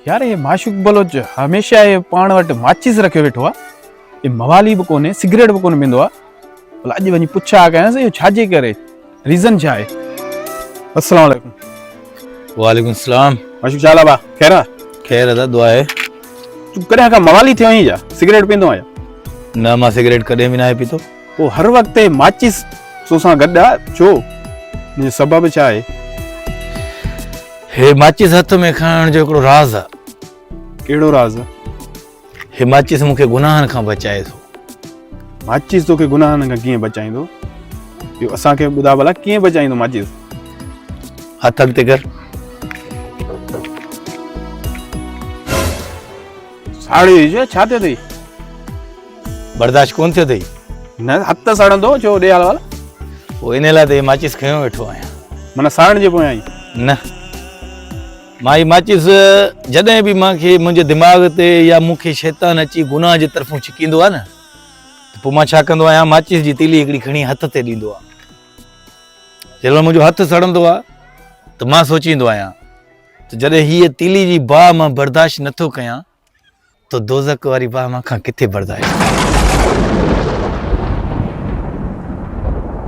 यार ये माशूक बलोच हमेशा ये पाण वटि माचिस रखियो वेठो आहे। ये मवाली बि कोन्हे, सिगरेट बि कोन्ह पींदो आहे। भला अॼु वञी पुछा कयांसि इहो छाजे करे, रीज़न छा आहे। अस्सलाम वालेकुम। वालेकुम सलाम। माशूक छा हाल आहे भाउ, ख़ैर आहे? खैर अदा दुआ आहे। तूं कॾहिं खां मवाली थियो आहीं छा, सिगरेट पींदो आहियां? न मां सिगरेट कॾहिं बि न आहे पीतो। पोइ हर वक़्तु माचिस तोसां गॾु आहे छो, हिन जो सबबु छा आहे? हे माचिस हथ में खणण जो हिकिड़ो राज़ आहे। कहिड़ो राज़? हे माचिस मूंखे गुनाहनि खां बचाए थो। माचिस तोखे गुनाहनि खां कीअं बचाईंदो? इहो असांखे ॿुधा भला, कीअं बचाईंदो माचिस? हथ अॻिते कर। साड़ी छा थियो अथई? बर्दाश्त कोन थियो अथई? न हथ सड़ंदो छो ॾे हाल वाला? पोइ इन लाइ त हे माचिस खयो वेठो आहियां। माना साड़ण जे पोयां आई? न, मां ही माचिस जॾहिं बि मूंखे मुंहिंजे दिमाग़ ते या मूंखे शैतान अची गुनाह जे तरफ़ूं छिकींदो आहे न, त पोइ मां छा कंदो आहियां, माचिस जी तीली हिकिड़ी खणी हथ ते ॾींदो आहे। जंहिं मुंहिंजो हथु सड़ंदो आहे त मां सोचींदो आहियां त जॾहिं हीअ तीली जी बाह मां बर्दाश्त नथो कयां त दोज़ख वारी बाह मां खां किथे बर्दाश्त।